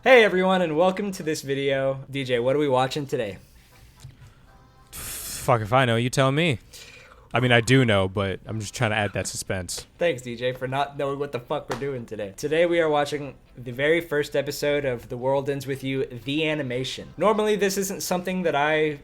Hey everyone, and welcome to this video. DJ, what are we watching today? Fuck if I know, you tell me. I mean, I do know, but I'm just trying to add that suspense. Thanks, DJ, for not knowing what the fuck we're doing today. Today we are watching the very first episode of The World Ends With You, the animation. Normally this isn't something that I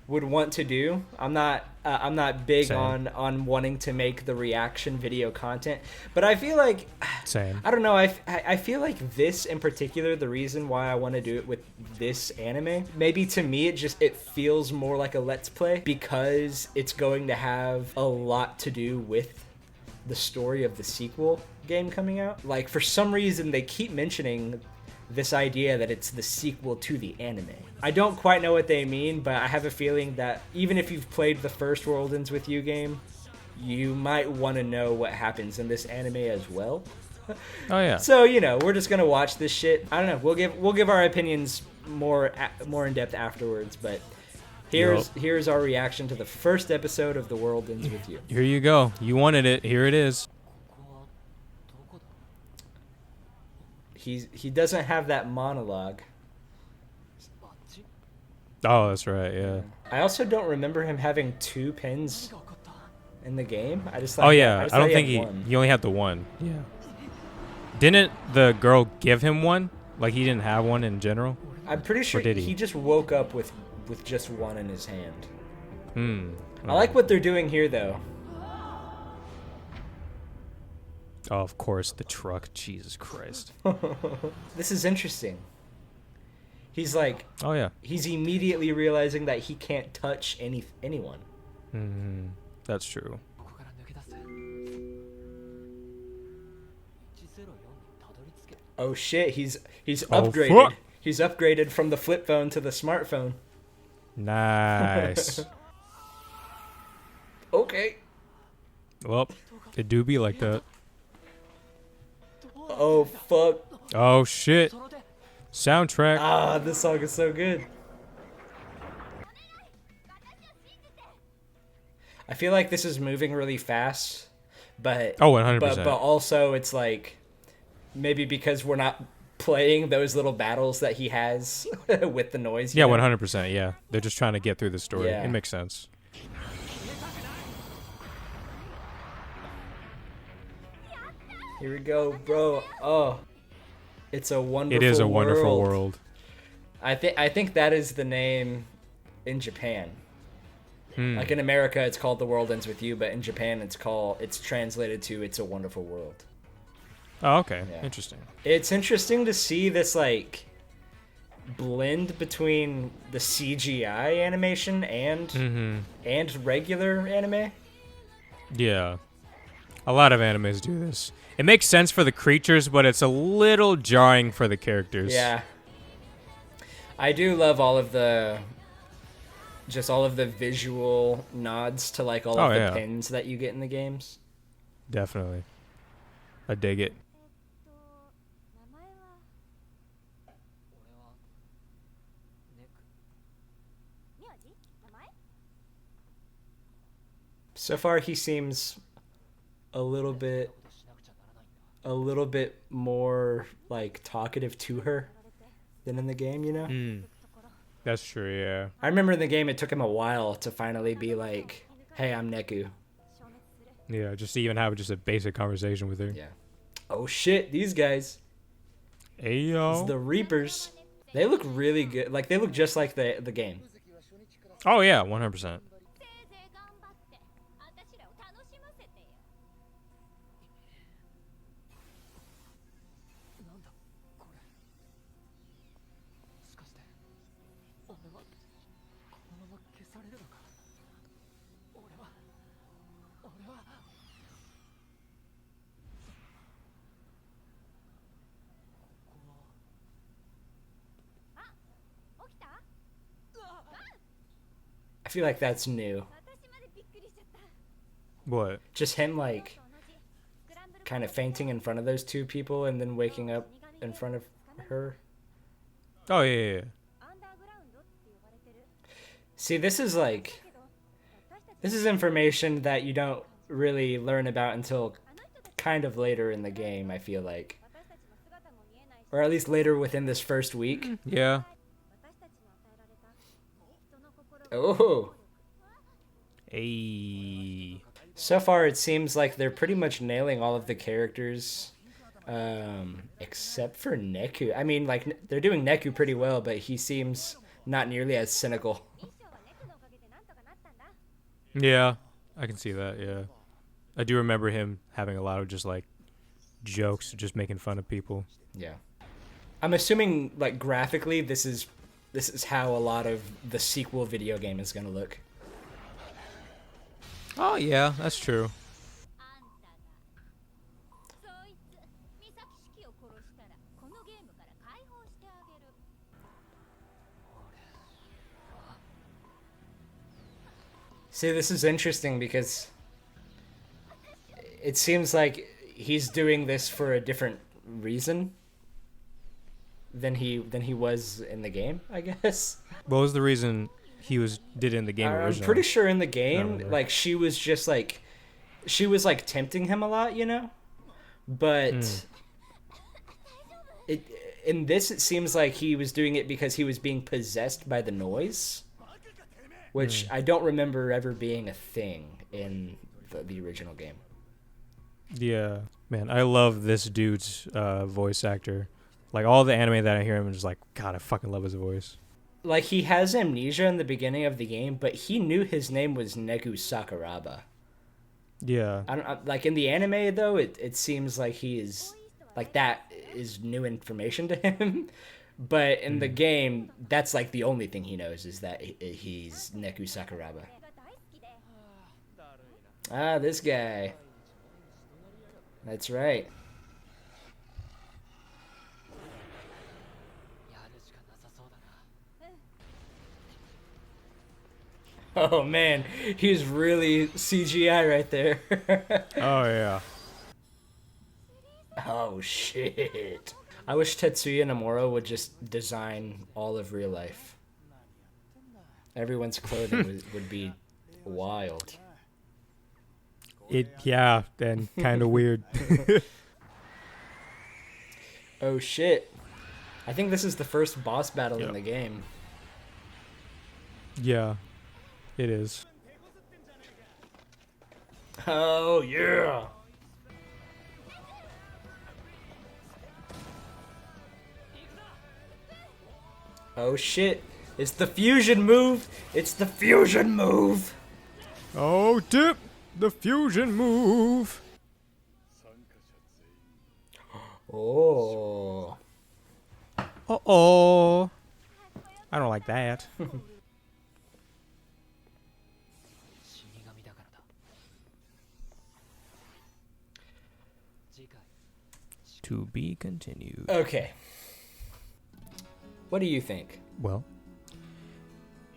would want to do. I'm not big on wanting to make the reaction video content, but I feel like Same. I don't know. I feel like this in particular, the reason why I want to do it with this anime, maybe to me it feels more like a let's play because it's going to have a lot to do with the story of the sequel game coming out. Like for some reason they keep mentioning this idea that it's the sequel to the anime. I don't quite know what they mean, but I have a feeling that even if you've played the first World Ends With You game, you might want to know what happens in this anime as well. Oh yeah. So, you know, we're just gonna watch this shit. I don't know. We'll give our opinions more in depth afterwards, but here's our reaction to the first episode of The World Ends With You. Here you go. You wanted it. Here it is. He doesn't have that monologue. Oh, that's right. Yeah. I also don't remember him having two pins in the game. I just thought. Oh yeah. I don't think he he only had the one. Yeah. Didn't the girl give him one? Like he didn't have one in general? I'm pretty sure did he just woke up with just one in his hand. Okay. I like what they're doing here though. Oh, of course, the truck. Jesus Christ. This is interesting. He's like, Oh yeah. he's immediately realizing that he can't touch anyone. That's true. Oh shit, he's Oh, upgraded. fuck. He's upgraded from the flip phone to the smartphone. Nice. Okay. Well, it do be like that. Oh fuck. Oh shit. Soundtrack. Ah, this song is so good. I feel like this is moving really fast, but Oh, 100%. But also it's like maybe because we're not playing those little battles that he has with the noise. Yeah, you know? 100%. Yeah, they're just trying to get through the story. Yeah. It makes sense. Here we go, bro. Oh, it's a wonderful. It is a wonderful world. world. I think that is the name in Japan. Like in America, it's called The World Ends With You, but in Japan, it's translated to It's a Wonderful World. Oh, okay. Yeah. Interesting. It's interesting to see this like blend between the CGI animation and regular anime. Yeah. A lot of animes do this. It makes sense for the creatures, but it's a little jarring for the characters. Yeah. I do love all of the visual nods to like all of the pins that you get in the games. Definitely. I dig it. So far he seems a little bit more like talkative to her than in the game, you know? That's true, yeah. I remember in the game it took him a while to finally be like, "Hey, I'm Neku." Yeah, just to even have just a basic conversation with her. Yeah. Oh shit, these guys. Hey, yo. It's the Reapers. They look really good. Like they look just like the game. Oh, yeah, 100%. I feel like that's new. What? Just him like kind of fainting in front of those two people and then waking up in front of her. Oh, yeah. See, this is information that you don't really learn about until kind of later in the game, I feel like. or at least later within this first week. Yeah. Oh. Hey. So far, it seems like they're pretty much nailing all of the characters, except for Neku. I mean, like, they're doing Neku pretty well, but he seems not nearly as cynical. Yeah, I can see that, yeah. I do remember him having a lot of just, like, jokes, just making fun of people. Yeah. I'm assuming, like, graphically, this is how a lot of the sequel video game is going to look. Oh, yeah, that's true. See, this is interesting because it seems like he's doing this for a different reason than he was in the game, I guess. What was the reason he did in the game originally? I'm pretty sure in the game, like, she was just like, she was like tempting him a lot, you know? But in this, it seems like he was doing it because he was being possessed by the noise, which I don't remember ever being a thing in the original game. Yeah. Man, I love this dude's voice actor. Like, all the anime that I hear him, I'm just like, God, I fucking love his voice. Like, he has amnesia in the beginning of the game, but he knew his name was Neku Sakuraba. Yeah. Like, in the anime, though, it seems like he is, like, that is new information to him. But in the game, that's, like, the only thing he knows is that he's Neku Sakuraba. Ah, this guy. That's right. Oh man, he's really CGI right there. Oh, yeah. Oh shit. I wish Tetsuya Nomura would just design all of real life. Everyone's clothing would be wild. Yeah, and kind of weird. Oh shit. I think this is the first boss battle in the game. Yeah, it is. Oh yeah. Oh shit. It's the fusion move. It's the fusion move. Oh, dip! The fusion move! Oh. Uh-oh. I don't like that. To be continued. Okay. What do you think? Well,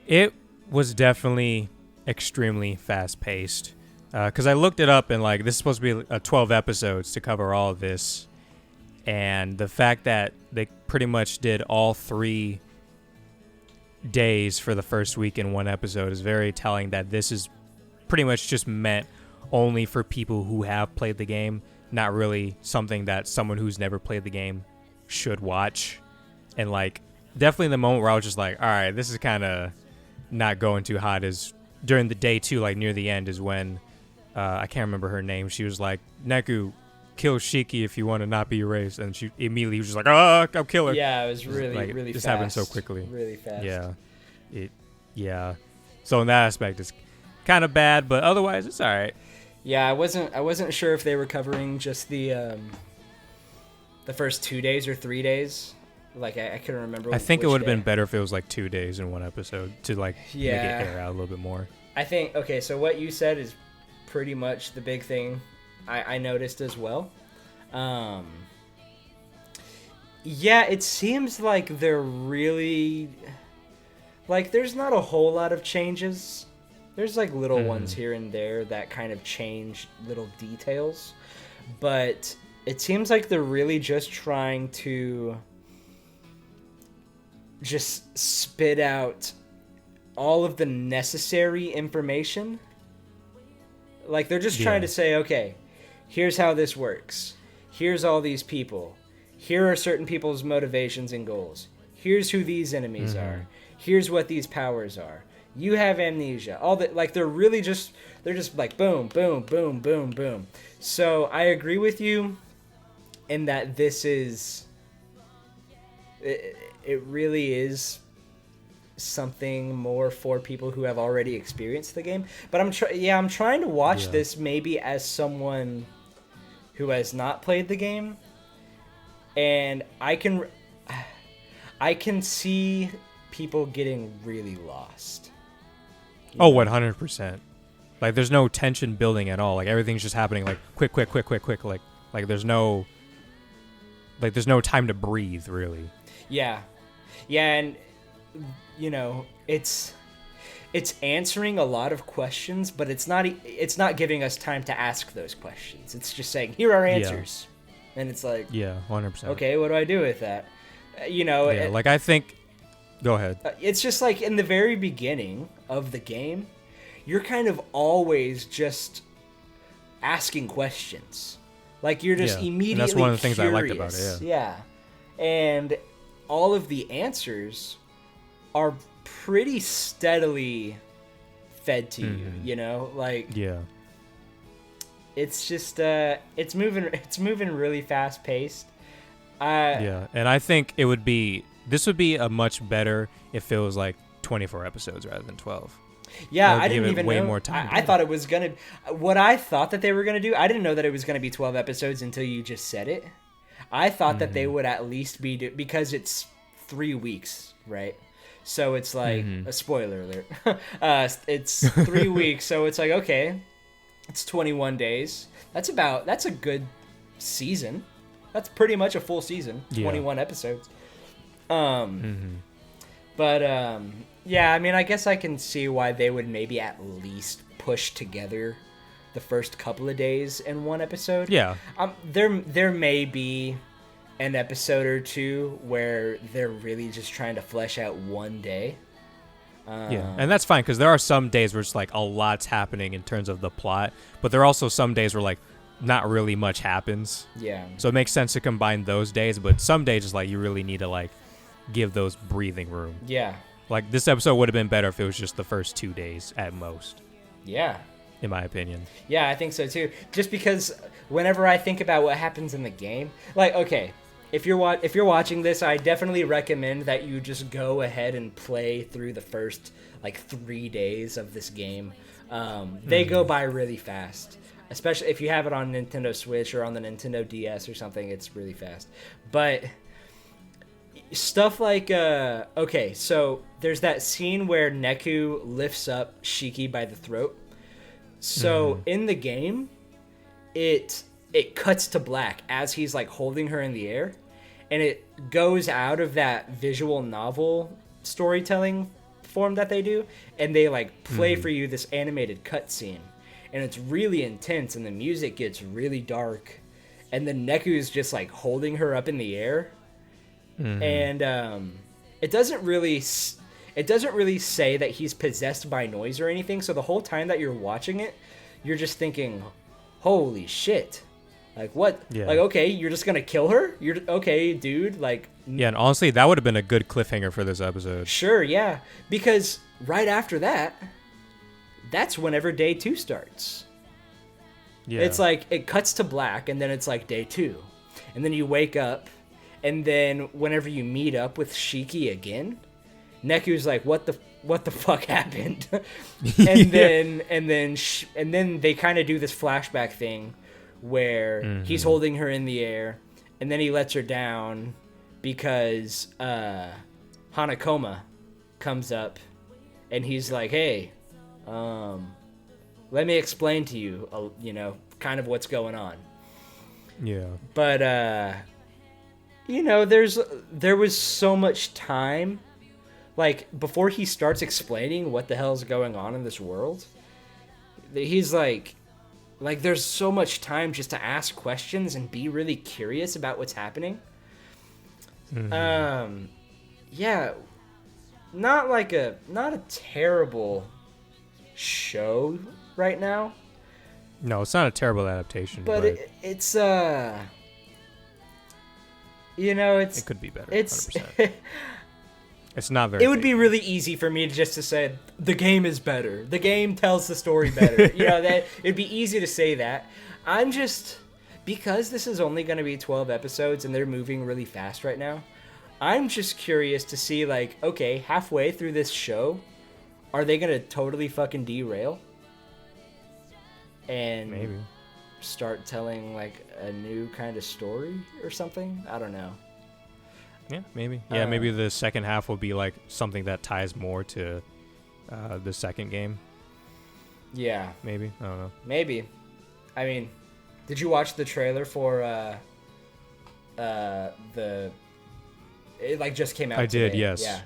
it was definitely extremely fast-paced. Because I looked it up, and like this is supposed to be 12 episodes to cover all of this. And the fact that they pretty much did all 3 days for the first week in one episode is very telling that this is pretty much just meant only for people who have played the game, not really something that someone who's never played the game should watch. And like definitely the moment where I was just like, all right, this is kind of not going too hot is during the day 2, like near the end is when I can't remember her name. She was like, Neku, kill Shiki if you want to not be erased. And she immediately was just like, oh, I'll kill her. Yeah, it was really, like, really this fast. happened so quickly. Really fast. Yeah. So in that aspect, it's kind of bad, but otherwise, it's all right. Yeah, I wasn't sure if they were covering just the first 2 days or 3 days. Like I couldn't remember. I think it which would have day. been better if it was like 2 days in one episode to like make it air out a little bit more. I think okay. So what you said is pretty much the big thing I noticed as well. Yeah, it seems like they're really like there's not a whole lot of changes. There's like little ones here and there that kind of change little details, but it seems like they're really just trying to just spit out all of the necessary information. Like they're just trying to say, okay, here's how this works. Here's all these people. here are certain people's motivations and goals. Here's who these enemies are. Here's what these powers are. You have amnesia. All that, like, they're just like boom, boom, boom, boom, boom. So I agree with you in that this is, it really is something more for people who have already experienced the game. But I'm trying to watch this maybe as someone who has not played the game, and I can see people getting really lost. Oh, 100%. Like, there's no tension building at all. Like, everything's just happening, like, quick. Like there's no time to breathe, really. Yeah, and you know, it's answering a lot of questions, but it's not giving us time to ask those questions. It's just saying, here are answers, and it's like, 100%. Okay, what do I do with that? You know, like, I think. Go ahead. It's just like in the very beginning of the game, you're kind of always just asking questions. Like, you're just immediately and that's one of the things curious. I liked about it. Yeah. And all of the answers are pretty steadily fed to you, you know? Like, it's just it's moving really fast paced. And I think this would be a much better if it was like 24 episodes rather than 12. Yeah, I didn't even know. More time. I thought it was gonna. What I thought that they were gonna do, I didn't know that it was gonna be 12 episodes until you just said it. I thought that they would at least be because it's 3 weeks, right? So it's like a spoiler alert. It's 3 weeks, so it's like, okay, it's 21 days. That's a good season. That's pretty much a full season. 21 episodes. But yeah, I mean, I guess I can see why they would maybe at least push together the first couple of days in one episode. Yeah. There may be an episode or two where they're really just trying to flesh out one day. And that's fine, because there are some days where it's like a lot's happening in terms of the plot, but there are also some days where like not really much happens. Yeah. So it makes sense to combine those days, but some days just like you really need to like give those breathing room. Yeah. Like, this episode would have been better if it was just the first 2 days at most. Yeah. In my opinion. Yeah, I think so too. Just because whenever I think about what happens in the game, like, okay, if you're watching this, I definitely recommend that you just go ahead and play through the first like 3 days of this game. They go by really fast, especially if you have it on Nintendo Switch or on the Nintendo DS or something. It's really fast, but stuff like okay, so there's that scene where Neku lifts up Shiki by the throat. So in the game, it cuts to black as he's like holding her in the air, and it goes out of that visual novel storytelling form that they do, and they like play for you this animated cutscene, and it's really intense, and the music gets really dark, and then Neku's just like holding her up in the air. And it doesn't really say that he's possessed by noise or anything. So the whole time that you're watching it, you're just thinking, "Holy shit! Like, what? Yeah. Like, okay, you're just gonna kill her? You're okay, dude? Like." Yeah, and honestly, that would have been a good cliffhanger for this episode. Sure, yeah, because right after that, that's whenever day 2 starts. Yeah. It's like it cuts to black, and then it's like day 2, and then you wake up. And then whenever you meet up with Shiki again, Neku's like, "What the fuck happened?" And then they kind of do this flashback thing where he's holding her in the air, and then he lets her down because Hanakoma comes up, and he's like, "Hey, let me explain to you, kind of what's going on." Yeah. But you know, there was so much time, like, before he starts explaining what the hell's going on in this world, he's like there's so much time just to ask questions and be really curious about what's happening. Yeah, not a terrible show right now. No, it's not a terrible adaptation, but it's You know, it's It could be better. It's 100%. It's not very. it would be really easy for me to just to say the game is better. The game tells the story better. You know, that it'd be easy to say that. I'm just because this is only going to be 12 episodes and they're moving really fast right now. I'm just curious to see, like, okay, halfway through this show, are they going to totally fucking derail and maybe start telling like a new kind of story or something? I don't know. Yeah, maybe. Yeah, maybe the second half will be like something that ties more to the second game. Yeah. Maybe. I don't know. Maybe. I mean, did you watch the trailer for it like just came out I today. did, yes. Yeah.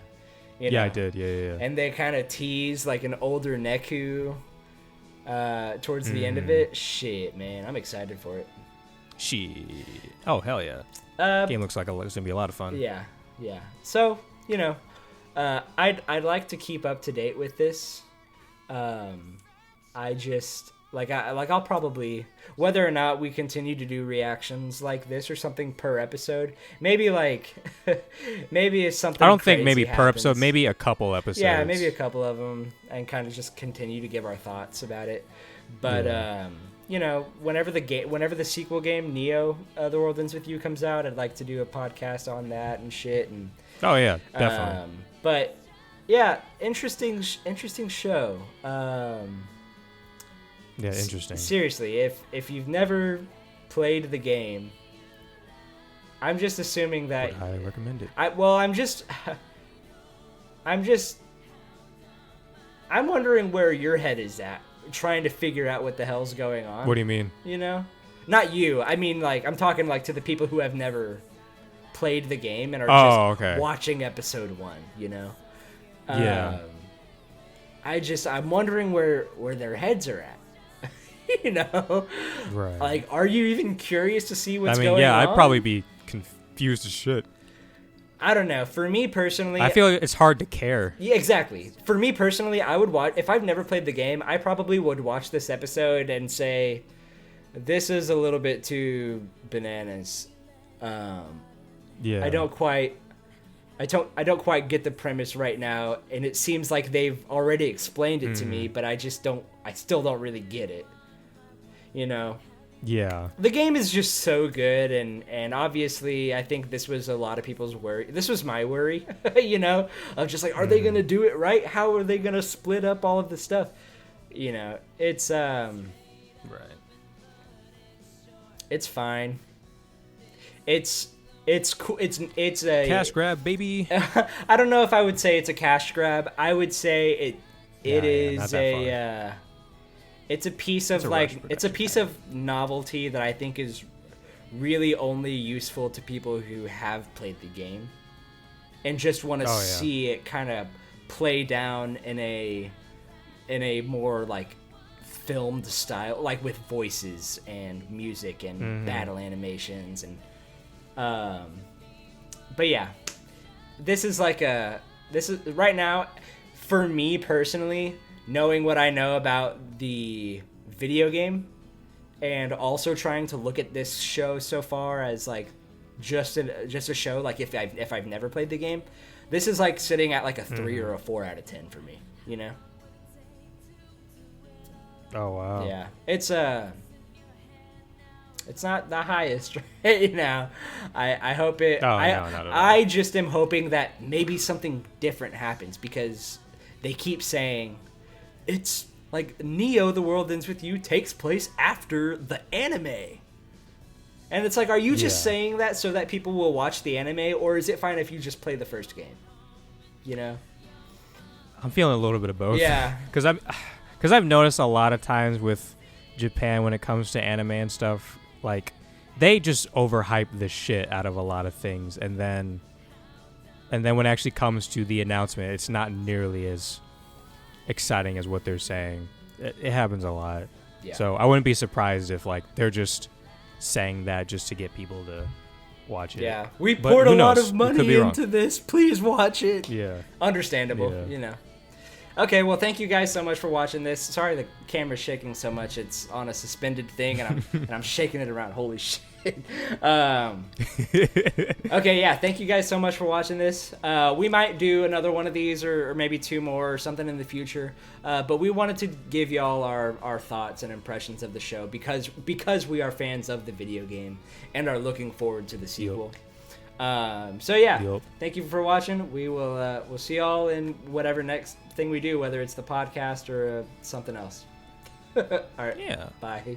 Yeah, I did. Yeah. And they kind of tease like an older Neku towards the end of it. Shit, man. I'm excited for it. Shit. Oh, hell yeah. Game looks like it's going to be a lot of fun. Yeah. So, you know, I'd like to keep up to date with this. I just I'll probably, whether or not we continue to do reactions like this or something per episode, maybe maybe it's something. I don't think maybe happens. per episode, maybe a couple episodes. Yeah, maybe a couple of them, and kind of just continue to give our thoughts about it. But you know, whenever the sequel game Neo, The World Ends with You comes out, I'd like to do a podcast on that and shit. And oh yeah, definitely. But yeah, interesting show. Yeah, interesting. Seriously, if you've never played the game, I'm just assuming that Would highly recommend it. I'm wondering where your head is at, trying to figure out what the hell's going on. What do you mean? You know, not you. I mean, like, I'm talking like to the people who have never played the game and are just watching episode 1. You know. Yeah. I'm wondering where their heads are at. You know, right? Like, are you even curious to see what's going on? Yeah, I'd probably be confused as shit. I don't know. For me personally, I feel like it's hard to care. Yeah, exactly. For me personally, I would watch, if I've never played the game, I probably would watch this episode and say, this is a little bit too bananas. Yeah. I don't quite get the premise right now, and it seems like they've already explained it to me, but I still don't really get it. You know? Yeah. The game is just so good, and obviously I think this was a lot of people's worry. This was my worry, you know, of just like, are they gonna do it right? How are they gonna split up all of the stuff? You know, it's right. It's fine. It's cool. It's a cash grab, baby. I don't know if I would say it's a cash grab. I would say it's a piece of it's a piece of novelty that I think is really only useful to people who have played the game and just want to see it kind of play down in a more like filmed style, like with voices and music and battle animations and but yeah, this is right now for me personally, knowing what I know about the video game and also trying to look at this show so far as like just a show, like if I've never played the game, this is like sitting at like a 3 or a 4 out of 10 for me, you know? Oh wow. Yeah. It's not the highest right now. I hope it. Oh, no, not at all. I just am hoping that maybe something different happens because they keep saying it's like Neo: The World Ends with You takes place after the anime. And it's like, are you just saying that so that people will watch the anime, or is it fine if you just play the first game? You know? I'm feeling a little bit of both. Yeah. Because I've noticed a lot of times with Japan when it comes to anime and stuff, like they just overhype the shit out of a lot of things, and then when it actually comes to the announcement, it's not nearly as exciting as what they're saying. It happens a lot. Yeah. So I wouldn't be surprised if like they're just saying that just to get people to watch it. Yeah. We But poured who a lot knows? of We could money be wrong. into this. Please watch it. Yeah. Understandable, Yeah. you know. Okay, well, thank you guys so much for watching this. Sorry the camera's shaking so much. It's on a suspended thing, and I'm shaking it around. Holy shit. Okay, yeah, thank you guys so much for watching this. We might do another one of these or maybe two more or something in the future. But we wanted to give y'all our thoughts and impressions of the show because we are fans of the video game and are looking forward to the sequel. So yeah, thank you for watching. We will we'll see y'all in whatever next thing we do, whether it's the podcast or something else. All right. Yeah. Bye.